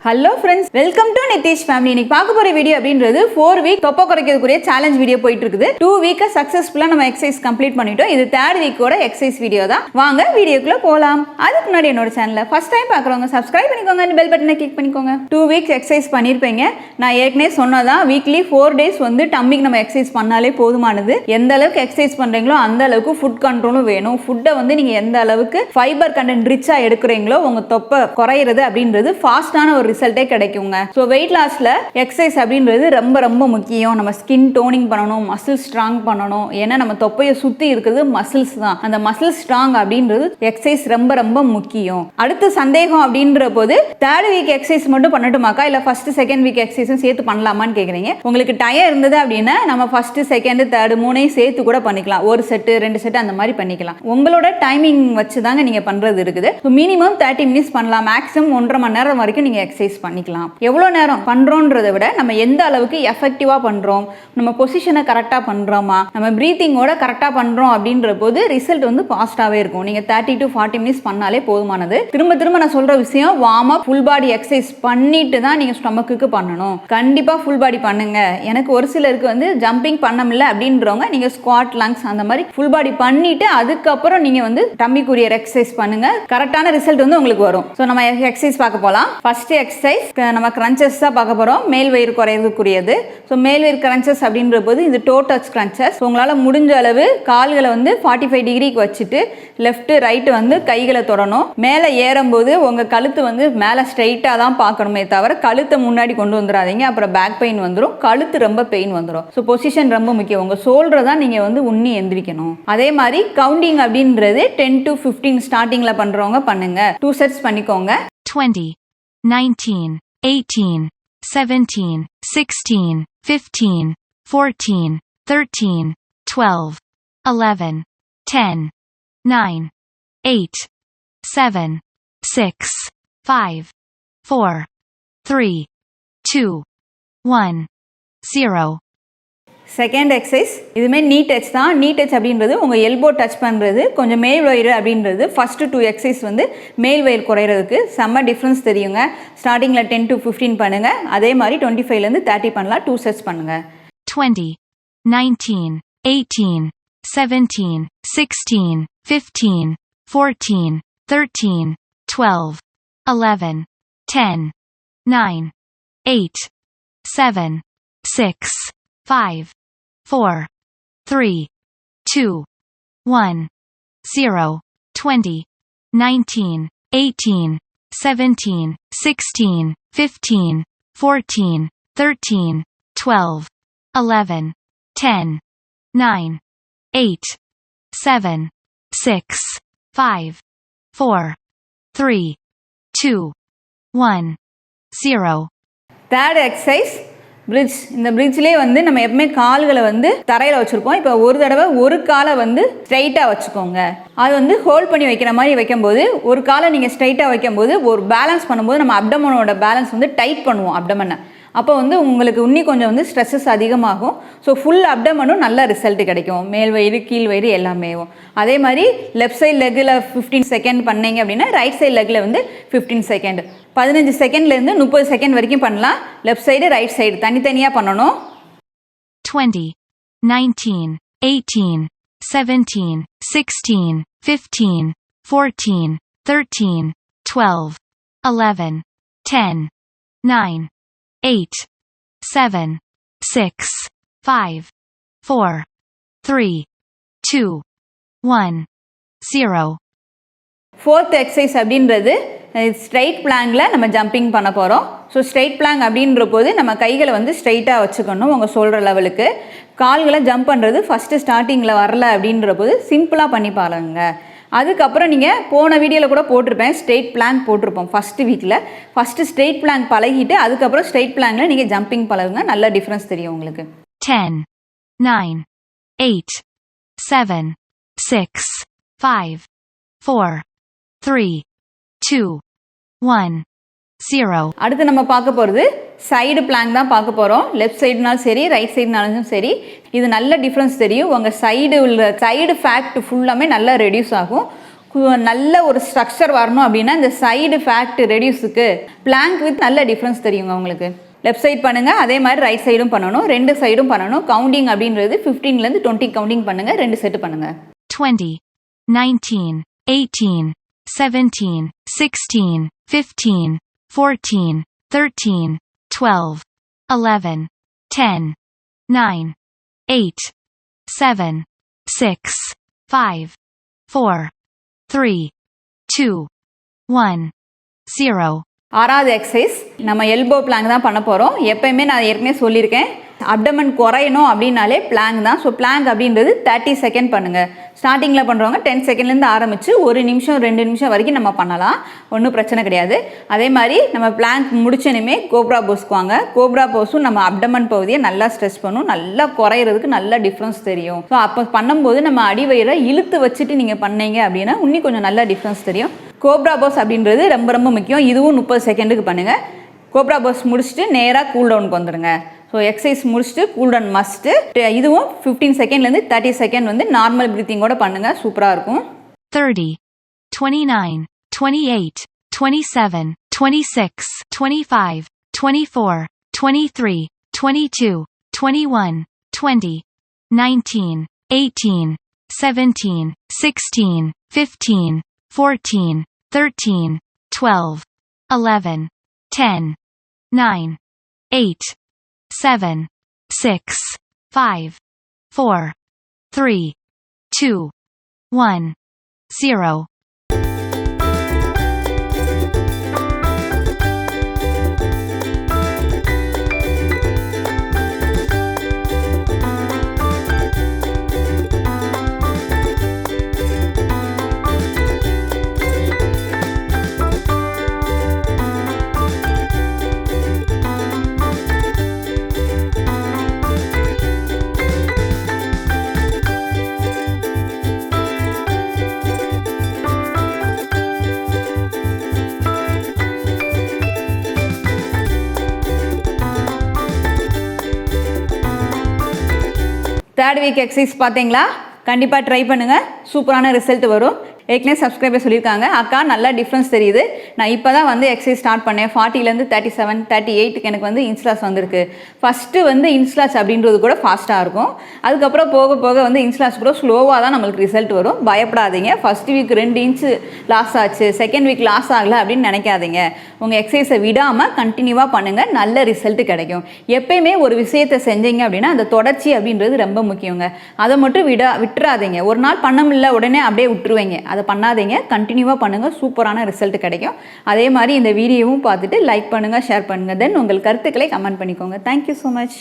Hello friends, welcome to Nitish family. இன்னைக்கு பார்க்க போற வீடியோ அப்படின்றது 4 வீக் தொப்பை குறைக்கிறதுக்குரிய சேலஞ்ச் வீடியோ போயிட்டு இருக்குது. 2 வீக்க சக்சஸ்ஃபுல்லா நம்ம எக்சர்சைஸ் கம்ப்ளீட் பண்ணிட்டோம். இது 3rd வீக்கோட எக்சர்சைஸ் வீடியோ தான். வாங்க வீடியோக்குள்ள போலாம். அதுக்கு முன்னாடி என்னோட சேனலை ஃபர்ஸ்ட் டைம் பார்க்குறவங்க சப்ஸ்கிரைப் பண்ணிக்கோங்க, அந்த பெல் பட்டனை கிளிக் பண்ணிக்கோங்க. 2 வீக்ஸ் எக்சர்சைஸ் பண்ணிருப்பீங்க. நான் ஏற்கனவே சொன்னதான் வீக்லி 4 டேஸ் வந்து டம்மிக்கு நம்ம எக்சர்சைஸ் பண்ணாலே போதுமானது. எந்த அளவுக்கு எக்சர்சைஸ் பண்றீங்களோ அந்த அளவுக்கு ஃபுட் கண்ட்ரோலும் வேணும். ஃபுட்டை வந்து நீங்க எந்த அளவுக்கு ஃபைபர் கண்டென்ட் ரிச்சா எடுக்கிறீங்களோ உங்க தொப்பை குறையிறது அப்படின்றது ஃபாஸ்டான ஒரு ரிசல்ட்டே கிடைக்குங்க. ஸோ வெயிட் லாஸ்ல எக்ஸசைஸ் அப்படின்றது ரொம்ப ரொம்ப முக்கியம். நம்ம ஸ்கின் டோனிங் பண்ணணும், மசில் ஸ்ட்ராங் பண்ணணும். ஏன்னா நம்ம தொப்பையை சுத்தி இருக்கிறது மசில்ஸ் தான். அந்த மசில் ஸ்ட்ராங் அப்படின்றது எக்ஸசைஸ் ரொம்ப ரொம்ப முக்கியம். அடுத்து சந்தேகம் அப்படின்ற போது 3rd வீக் எக்ஸசைஸ் மட்டும் பண்ணட்டுமாக்கா இல்ல ஃபர்ஸ்ட் செகண்ட் வீக் எக்ஸசைஸும் சேர்த்து பண்ணலாமான்னு கேக்குறீங்க. உங்களுக்கு டயம் இருந்தது அப்படின்னா நம்ம ஃபர்ஸ்ட் செகண்ட் தேர்ட் மூணையும் சேர்த்து கூட பண்ணிக்கலாம். ஒரு செட்டு 2 செட்டு அந்த மாதிரி பண்ணிக்கலாம். உங்களோட டைமிங் வச்சு தாங்க நீங்க பண்றது இருக்குது. மினிமம் 30 மினிட்ஸ் பண்ணலாம். மேக்ஸிமம் 1.5 மணி நேரம் வரைக்கும் நீங்க எக்ஸசைஸ் பண்ணிக்கலாம். எவ்வளோ நேரம் பண்றோன்றதை விட நம்ம எந்த அளவுக்கு எஃபெக்டிவா பண்றோம், நம்ம பொசிஷனை கரெக்டா பண்றோமா, நம்ம பிரீத்திங்கோட கரெக்டா பண்றோம் அப்படின்ற போது ரிசல்ட் வந்து பாஸ்டாவே இருக்கும். நீங்க 30 to 40 மினிட்ஸ் பண்ணாலே போதுமானது. திரும்ப திரும்ப நான் சொல்ற விஷயம், warm up full body exercise பண்ணிட்டு தான் நீங்க ஸ்டொமக்குக்கு பண்ணணும். கண்டிப்பா ஃபுல் பாடி பண்ணுங்க. எனக்கு ஒரு சிலருக்கு வந்து ஜம்பிங் பண்ண முடியல அப்படின்றவங்க நீங்க ஸ்குவாட், லங்ஸ் அந்த மாதிரி ஃபுல் பாடி பண்ணிட்டு அதுக்கப்புறம் நீங்க வந்து டம்மிக்குரிய எக்ஸசைஸ் பண்ணுங்க. கரெக்டான ரிசல்ட் வந்து உங்களுக்கு வரும். ஸோ நம்ம எக்ஸசைஸ் பார்க்க போகலாம். ஃபர்ஸ்ட் எக்ஸசைஸ் நம்ம கிரன்ச்சஸ் தான் பார்க்க போகிறோம். மேல் வயிறு குறையறதுக்குரியது. ஸோ மேல் வயிறு கிரன்ச்சஸ் அப்படின்ற போது இது டோ டச் கிரன்ச்சஸ். உங்களால் முடிஞ்ச அளவு கால்களை வந்து 45 டிகிரிக்கு வச்சுட்டு லெஃப்ட் ரைட் வந்து கைகளை தொடணும். மேலே ஏறும்போது உங்கள் கழுத்து வந்து மேலே ஸ்ட்ரைட்டாக தான் பார்க்கணுமே தவிர கழுத்தை முன்னாடி கொண்டு வந்துடாதீங்க. அப்புறம் பேக் பெயின் வந்துடும், கழுத்து ரொம்ப பெயின் வந்துடும். ஸோ பொசிஷன் ரொம்ப முக்கியம். உங்கள் ஷோல்டரை தான் நீங்கள் வந்து உண்ணி எந்திரிக்கணும். அதே மாதிரி கவுண்டிங் அப்படின்றது 10 to 15 ஸ்டார்டிங்கில் பண்ணுறவங்க பண்ணுங்க. 2 செட்ஸ் பண்ணிக்கோங்க. 20, 19, 18, 17, 16, 15, 14, 13, 12, 11, 10, 9, 8, 7, 6, 5, 4, 3, 2, 1, 0. செகண்ட் எக்ஸசைஸ் இதுமே நீ டச் தான். நீ டச் அப்படின்றது உங்கள் எல்போ டச் பண்ணுறது. கொஞ்சம் மேல் வயிறு அப்படின்றது ஃபர்ஸ்ட் 2 எக்ஸசைஸ் வந்து மேல் வயிறு குறையிறதுக்கு செம்ம டிஃப்ரென்ஸ் தெரியுங்க. ஸ்டார்டிங்கில் 10 to 15 பண்ணுங்க. அதே மாதிரி 25லேருந்து 30 பண்ணலாம். 2 செட்ஸ் பண்ணுங்க. 20, 19, 18, 17, 16, 15, 14, 13, 12, 11, 10, 9, 8, 7, 6, 5, 4, 3, 2, 1, 0. 20, 19, 18, 17, 16, 15, 14, 13, 12, 11, 10, 9, 8, 7, 6, 5, 4, 3, 2, 1, 0. Third exercise bridge. இந்த பிரிட்ஜ்லேயே வந்து நம்ம எப்பவுமே கால்களை வந்து தரையில் வச்சுருப்போம். இப்போ ஒரு தடவை ஒரு காலை வந்து ஸ்ட்ரைட்டாக வச்சுக்கோங்க. அது வந்து ஹோல்ட் பண்ணி வைக்கிற மாதிரி வைக்கும்போது ஒரு காலை நீங்கள் ஸ்ட்ரைட்டாக வைக்கும்போது ஒரு பேலன்ஸ் பண்ணும்போது நம்ம அப்டமனோட பேலன்ஸ் வந்து டைட் பண்ணுவோம் அப்டமனை. அப்போ வந்து உங்களுக்கு இன்னும் கொஞ்சம் வந்து ஸ்ட்ரெஸ்ஸஸ் அதிகமாகும். ஸோ ஃபுல் அப்டமனும் நல்ல ரிசல்ட் கிடைக்கும். மேல் வயிறு கீழ் வயிறு எல்லாமே. அதே மாதிரி லெஃப்ட் சைட் லெக்கில் 15 செகண்ட் பண்ணீங்க அப்படின்னா ரைட் சைட் லெக்கில் வந்து 15 செகண்ட், 15 செகண்ட்லேருந்து 30 செகண்ட் வரைக்கும் பண்ணலாம். லெஃப்ட் சைடு ரைட் சைடு தனித்தனியாக பண்ணணும். 20, 19, 18, 17, 16, 15, 14, 13, 12, 11, 10, 9, 8, 7, 6, 5, 4, 3, 2, 1, 0. ஃபோர்த் எக்ஸசைஸ் அப்படின்றது ஸ்ட்ரைட் பிளாங்கில் நம்ம ஜம்பிங் பண்ண போகிறோம். ஸோ ஸ்ட்ரைட் பிளாங் அப்படின்ற போது நம்ம கைகளை வந்து ஸ்ட்ரைட்டாக வச்சுக்கணும் உங்கள் சொல்கிற லெவலுக்கு. கால்களை ஜம்ப் பண்ணுறது ஃபஸ்ட்டு ஸ்டார்டிங்கில் வரல அப்படின்ற போது சிம்பிளாக பண்ணி பாருங்க. அதுக்கப்புறம் நீங்கள் போன வீடியோவில் கூட போட்டிருப்பேன், ஸ்ட்ரெயிட் பிளாங்க் போட்டிருப்போம் ஃபஸ்ட்டு வீக்கில். ஃபஸ்ட்டு ஸ்ட்ரெயிட் பிளாங்க் பழகிட்டு அதுக்கப்புறம் ஸ்ட்ரெயிட் பிளாங்கில் நீங்கள் ஜம்பிங் பழகுங்க. நல்ல டிஃப்ரென்ஸ் தெரியும் உங்களுக்கு. 10, 9, 8, 7, 6, 5, 4, 3, 2, 1, 0. அடுத்து நம்ம பார்க்க போகிறது சைடு பிளாங்க் தான் பார்க்க போகிறோம். லெஃப்ட் சைடுனாலும் சரி ரைட் சைடுனாலும் சரி இது நல்ல டிஃப்ரென்ஸ் தெரியும். உங்கள் சைடு உள்ள சைடு ஃபேக்ட் ஃபுல்லாமே நல்லா ரெடியூஸ் ஆகும். நல்ல ஒரு ஸ்ட்ரக்சர் வரணும் அப்படின்னா இந்த சைடு ஃபேக்ட் ரெடியூஸுக்கு பிளாங்க் வித் நல்ல டிஃப்ரென்ஸ் தெரியுங்க உங்களுக்கு. லெஃப்ட் சைடு பண்ணுங்கள், அதே மாதிரி ரைட் சைடும் பண்ணணும், ரெண்டு சைடும் பண்ணணும். கவுண்டிங் அப்படின்றது 15லேருந்து 20 கவுண்டிங் பண்ணுங்கள், 2 செட்டு பண்ணுங்கள். 20, 19, 18, 17, 16, 15, 14, 13, 12, 11, 10, 9, 8, 7, 6, 5, 4, 3, 2, 1, 0. ஆறாவது எக்ஸசைஸ் நம்ம எல்போ பிளாங்க் தான் பண்ண போகிறோம். எப்பயுமே நான் ஏற்கனவே சொல்லியிருக்கேன், அப்டமன் குறையணும் அப்படின்னாலே பிளாங்க் தான். ஸோ பிளாங்க் அப்படின்றது 30 செகண்ட் பண்ணுங்கள். ஸ்டார்டிங்கில் பண்ணுறவங்க 10 செகண்ட்லேருந்து ஆரம்பித்து 1 நிமிஷம் 2 நிமிஷம் வரைக்கும் நம்ம பண்ணலாம், ஒன்றும் பிரச்சனை கிடையாது. அதே மாதிரி நம்ம பிளாங்க் முடிச்சனுமே கோப்ரா போஸ்க்கு வாங்க. கோப்ரா போஸும் நம்ம அப்டமன் பகுதியை நல்லா ஸ்ட்ரெச் பண்ணும், நல்லா குறையிறதுக்கு நல்ல டிஃப்ரென்ஸ் தெரியும். ஸோ அப்போ பண்ணும்போது நம்ம அடிவயிறை இழுத்து வச்சுட்டு நீங்கள் பண்ணீங்க அப்படின்னா இன்னும் கொஞ்சம் நல்ல டிஃப்ரென்ஸ் தெரியும். கோப்ரா போஸ் அப்படின்றது ரொம்ப ரொம்ப முக்கியம். இதுவும் 30 செகண்டுக்கு பண்ணுங்கள். கோப்ரா போஸ் முடிச்சுட்டு நேராக கூல் டவுனுக்கு வந்துடுங்க. ஸோ எக்ஸசைஸ் முடிச்சுட்டு கூல் டவுன் மஸ்ட்டு. இதுவும் 15 செகண்ட்லேருந்து 30 செகண்ட் வந்து நார்மல் ப்ரீத்திங்கோட பண்ணுங்கள், சூப்பராக இருக்கும். 30, 29, 28, 27, 26, 25, 24, 23, 22, 21, 20, 19, 18, 17, 16, 15, 14, 13, 12, 11, 10, 9, 8, 7, 6, 5, 4, 3, 2, 1, 0. தேர்ட் வீக் எக்ஸசைஸ் பார்த்தீங்களா? கண்டிப்பாக ட்ரை பண்ணுங்கள், சூப்பரான ரிசல்ட் வரும். ஏற்கனவே சப்ஸ்கிரைபர் சொல்லியிருக்காங்க, அக்கா நல்லா டிஃப்ரென்ஸ் தெரியுது, நான் இப்போ தான் வந்து எக்ஸசைஸ் ஸ்டார்ட் பண்ணேன், 40லேருந்து 37, 38க்கு எனக்கு வந்து இன்ஸ்லாஸ் வந்திருக்கு. ஃபஸ்ட்டு வந்து இன்ஸ்லாஸ் அப்படின்றது கூட ஃபாஸ்ட்டாக இருக்கும், அதுக்கப்புறம் போக போக வந்து இன்ஸ்லாஸ் கூட ஸ்லோவாக தான் நம்மளுக்கு ரிசல்ட் வரும். பயப்படாதீங்க. ஃபஸ்ட் வீக் 2 இன்ச்சு லாஸ் ஆச்சு, செகண்ட் வீக் லாஸ் ஆகலை அப்படின்னு நினைக்காதீங்க. உங்கள் எக்ஸசைஸை விடாமல் கண்டினியூவாக பண்ணுங்கள், நல்ல ரிசல்ட் கிடைக்கும். எப்பயுமே ஒரு விஷயத்தை செஞ்சீங்க அப்படின்னா அந்த தொடர்ச்சி அப்படின்றது ரொம்ப முக்கியங்க. அதை மட்டும் விட்டுறாதீங்க. ஒரு நாள் பண்ண முடியல உடனே அப்படியே விட்டுருவீங்க, அதை பண்ணாதீங்க, கண்டினியூவாக பண்ணுங்கள், சூப்பரான ரிசல்ட் கிடைக்கும். அதே மாதிரி இந்த வீடியோவும் பார்த்துட்டு லைக் பண்ணுங்கள், ஷேர் பண்ணுங்கள், தென் உங்கள் கருத்துக்களை கமெண்ட் பண்ணிக்கோங்க. Thank you so much.